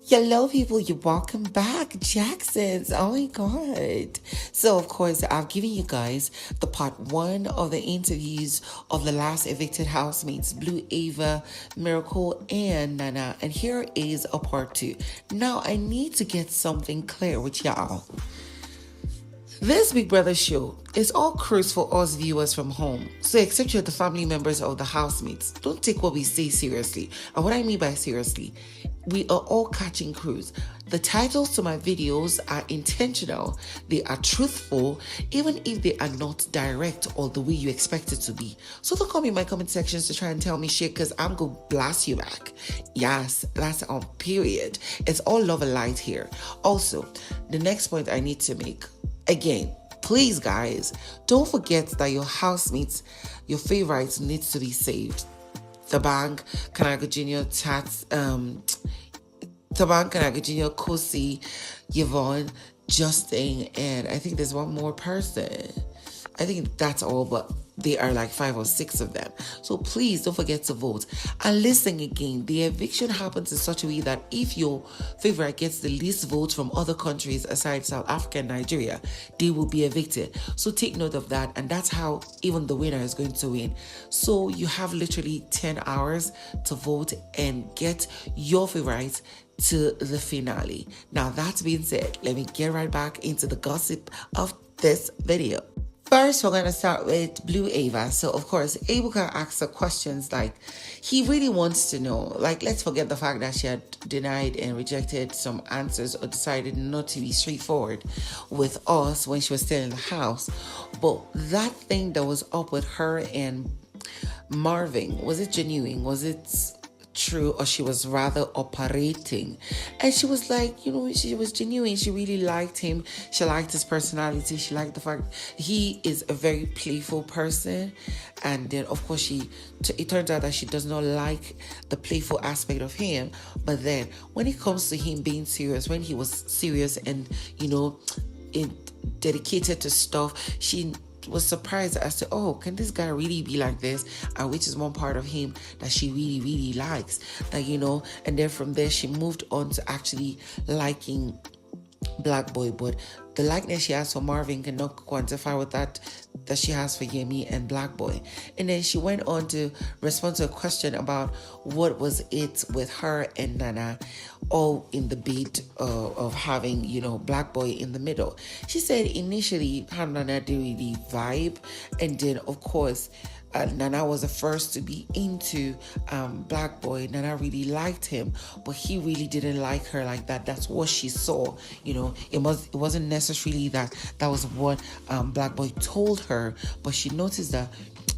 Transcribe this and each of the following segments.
Hello, people. You're welcome back, Jacksons. Oh my God. So, of course, I've given you guys the part one of the interviews of the last evicted housemates, Blue, Aiva, Miracle, and Nana. And here is a part two. Now, I need to get something clear with y'all. This Big Brother show is all cruise for us viewers from home. So except you're the family members of the housemates, don't take what we say seriously. And what I mean by seriously, we are all catching cruise. The titles to my videos are intentional. They are truthful, even if they are not direct or the way you expect it to be. So don't come in my comment sections to try and tell me shit, because I'm going to blast you back. Yes, that's on period. It's all love and light here. Also, the next point I need to make, again, please guys, don't forget that your housemates, your favorites needs to be saved. Thabang, Kanaga Jr., Thabang, Kanaga Jr., Khosi, Yvonne, Justin, and I think there's one more person. I think that's all, but there are like 5 or 6 of them. So please don't forget to vote. And listen again, the eviction happens in such a way that if your favorite gets the least votes from other countries aside South Africa and Nigeria, they will be evicted. So take note of that. And that's how even the winner is going to win. So you have literally 10 hours to vote and get your favorites to the finale. Now, that being said, let me get right back into the gossip of this video. First, we're going to start with Blue Aiva. So, of course, Ebuka asks her questions like, he really wants to know. Like, let's forget the fact that she had denied and rejected some answers or decided not to be straightforward with us when she was still in the house. But that thing that was up with her and Marvin, was it genuine? Was it true, or she was rather operating? And she was like, she was genuine. She really liked him. She liked his personality. She liked the fact he is a very playful person. And then of course it turns out that she does not like the playful aspect of him. But then when it comes to him being serious, when he was serious and dedicated to stuff, she was surprised as to, can this guy really be like this? And which is one part of him that she really, really likes. And then from there, she moved on to actually liking Blaqboi. But the likeness she has for Marvin cannot quantify with that she has for Yemi and Blaqboi. And then she went on to respond to a question about what was it with her and Nana, all in the bid of having, Blaqboi in the middle. She said initially her and Nana didn't really vibe, and then of course Nana was the first to be into Blaqboi. Nana really liked him, but he really didn't like her like that. That's what she saw. It wasn't necessarily that was what Blaqboi told her, but she noticed that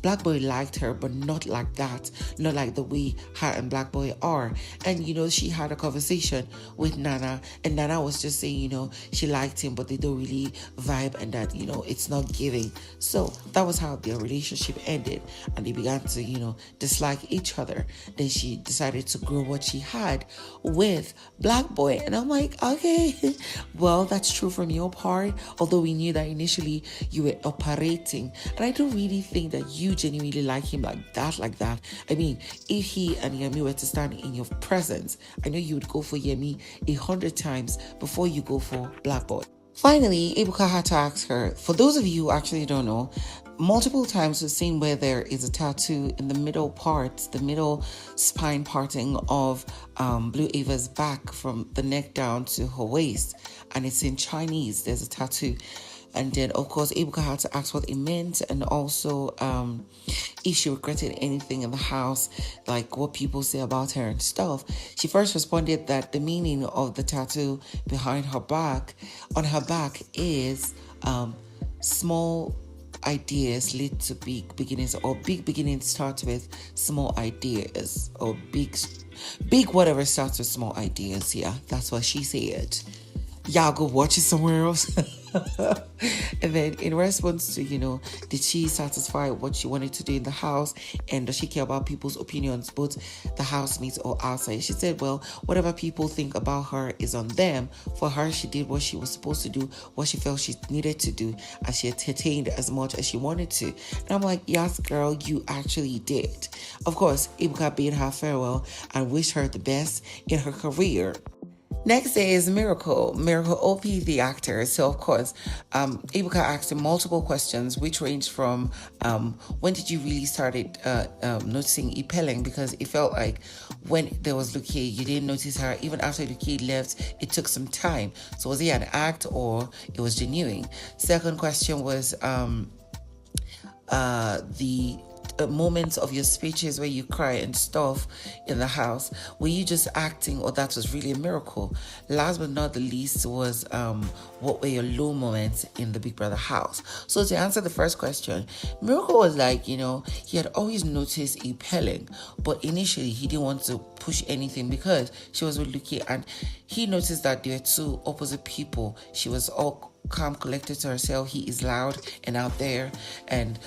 Blaqboi liked her, but not like that, not like the way her and Blaqboi are. And she had a conversation with Nana, and Nana was just saying, she liked him, but they don't really vibe, and that it's not giving. So that was how their relationship ended, and they began to dislike each other. Then she decided to grow what she had with Blaqboi, and I'm like, okay, well, that's true from your part, although we knew that initially you were operating. And I don't really think that you genuinely like him like that. I mean, if he and Yemi were to stand in your presence, I know you would go for Yemi 100 times before you go for Blaqboi. Finally, Ebuka had to ask her, for those of you who actually don't know, multiple times we've seen where there is a tattoo in the middle spine parting of Blue Aiva's back from the neck down to her waist, and it's in Chinese. There's a tattoo. And then, of course, Ebuka had to ask what it meant, and also if she regretted anything in the house, like what people say about her and stuff. She first responded that the meaning of the tattoo behind her back, on her back, is small ideas lead to big beginnings, or big beginnings start with small ideas, or big whatever starts with small ideas. Yeah, that's what she said. Y'all go watch it somewhere else. And then in response to, did she satisfy what she wanted to do in the house, and does she care about people's opinions, both the housemates or outside? She said, well, whatever people think about her is on them. For her, she did what she was supposed to do, what she felt she needed to do, and she entertained as much as she wanted to. And I'm like, yes, girl, you actually did. Of course, Ebuka bade her farewell and wished her the best in her career. Next is Miracle OP, the actor. So, of course, Ebuka asked him multiple questions, which ranged from when did you really started noticing ipeleng? Because it felt like when there was Luke, you didn't notice her. Even after Luke left, it took some time. So, was it an act or it was genuine? Second question was the moments of your speeches where you cry and stuff in the house, were you just acting or that was really a miracle? Last but not the least was what were your low moments in the Big Brother house? So to answer the first question, Miracle was like, he had always noticed ipeleng, but initially he didn't want to push anything because she was with Luki, and he noticed that there were two opposite people. She was all calm, collected to herself. He is loud and out there, and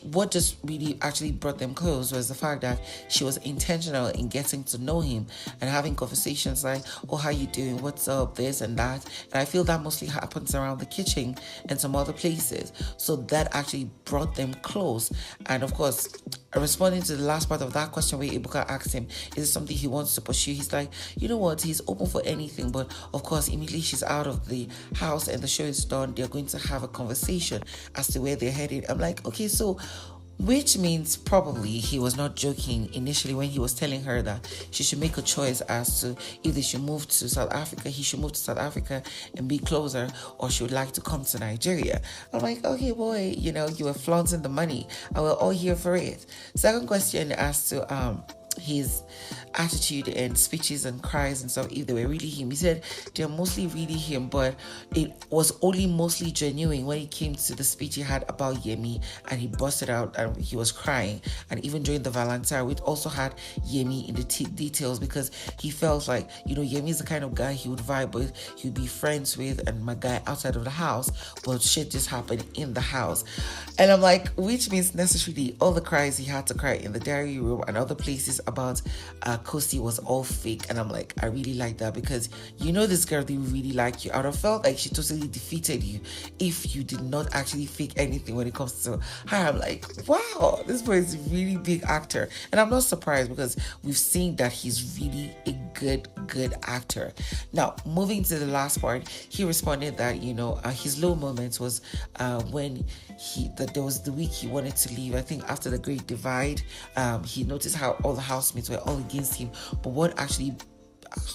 what just really actually brought them close was the fact that she was intentional in getting to know him and having conversations like, oh, how you doing, what's up, this and that. And I feel that mostly happens around the kitchen and some other places, so that actually brought them close. And of course, responding to the last part of that question where Ebuka asked him, is it something he wants to pursue? He's like, you know what, he's open for anything, but of course immediately she's out of the house and the show is done, they're going to have a conversation as to where they're headed. I'm like, okay, so which means probably he was not joking initially when he was telling her that she should make a choice as to if they should move to South Africa, he should move to South Africa and be closer, or she would like to come to Nigeria. I'm like, okay, boy, you were flaunting the money and we're all here for it. Second question as to his attitude and speeches and cries and stuff, if they were really him. He said they're mostly really him, but it was only mostly genuine when it came to the speech he had about Yemi, and he busted out and he was crying. And even during the Valentine, we also had Yemi in the details, because he felt like, Yemi is the kind of guy he would vibe with, he'd be friends with, and my guy outside of the house, but shit just happened in the house. And I'm like, which means necessarily all the cries he had to cry in the diary room and other places about Khosi was all fake. And I'm like, I really like that, because this girl didn't really like you. I would have felt like she totally defeated you if you did not actually fake anything when it comes to her. I'm like, wow, this boy is a really big actor. And I'm not surprised, because we've seen that he's really a good actor. Now, moving to the last part, he responded that, his low moments was when there was the week he wanted to leave. I think after the Great Divide, he noticed how all the housemates were all against him. But what actually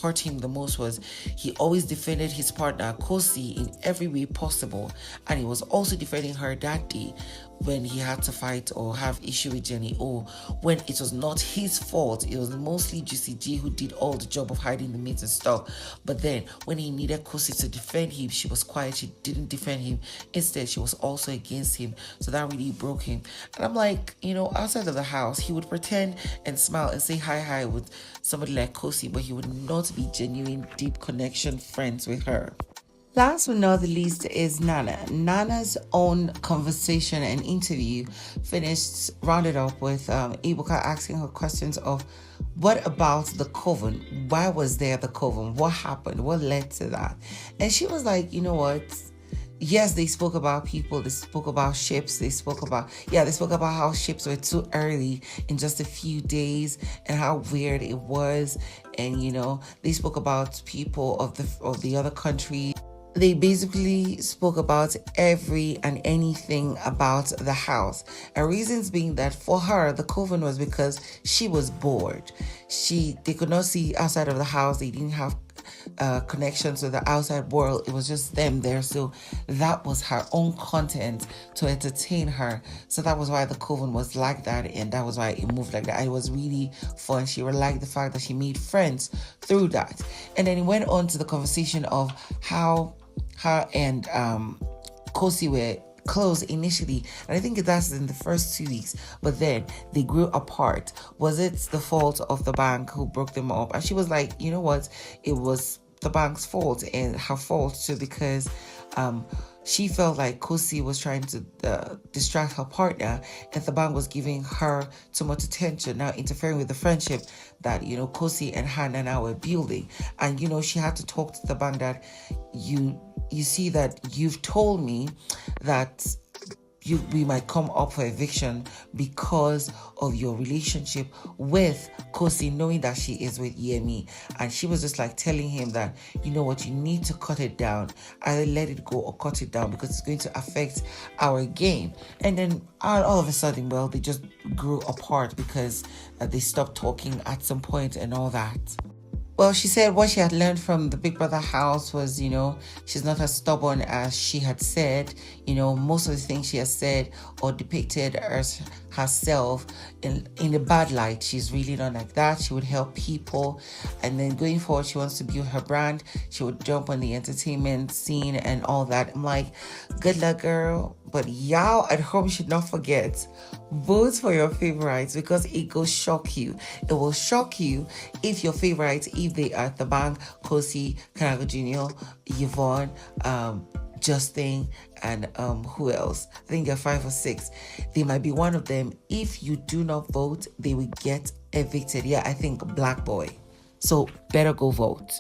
hurt him the most was he always defended his partner Khosi in every way possible, and he was also defending her that day when he had to fight or have issue with Jenni, or when it was not his fault. It was mostly GCG who did all the job of hiding the meat and stuff. But then when he needed Khosi to defend him, she was quiet, she didn't defend him. Instead, she was also against him. So that really broke him. And I'm like, outside of the house, he would pretend and smile and say hi with somebody like Khosi, but he would not be genuine, deep connection friends with her. Last but not the least is Nana. Nana's own conversation and interview rounded up with Ebuka asking her questions of, what about the coven? Why was there the coven? What happened? What led to that? And she was like, you know what? Yes, they spoke about people, they spoke about ships, they spoke about how ships were too early in just a few days and how weird it was. And, they spoke about people of the other countries. They basically spoke about every and anything about the house. And reasons being that for her, the coven was because she was bored. They could not see outside of the house. They didn't have connections with the outside world. It was just them there. So that was her own content to entertain her. So that was why the coven was like that, and that was why it moved like that. It was really fun. She really liked the fact that she made friends through that. And then it went on to the conversation of how her and Khosi were close initially, and I think that's in the first 2 weeks, but then they grew apart. Was it the fault of the bank who broke them up? And she was like, you know what, it was the bank's fault and her fault too, because she felt like Khosi was trying to distract her partner, and Thabang was giving her too much attention, now interfering with the friendship that, Khosi and Nana were building. And, she had to talk to Thabang that you see that you've told me that we might come up for eviction because of your relationship with Khosi, knowing that she is with Yemi. And she was just like telling him that, you know what, you need to cut it down. Either let it go or cut it down because it's going to affect our game. And then all of a sudden, well, they just grew apart because they stopped talking at some point and all that. Well, she said what she had learned from the Big Brother house was, she's not as stubborn as she had said. Most of the things she has said or depicted as herself in a bad light. She's really not like that. She would help people. And then going forward, she wants to build her brand. She would jump on the entertainment scene and all that. I'm like, good luck, girl. But y'all at home should not forget, vote for your favorites because it will shock you. It will shock you if your favorites, if they are Thabang, Khosi, Kanaga Jr., Yvonne, Justin, and who else? I think there are 5 or 6. They might be one of them. If you do not vote, they will get evicted. Yeah, I think Blaqboi. So better go vote.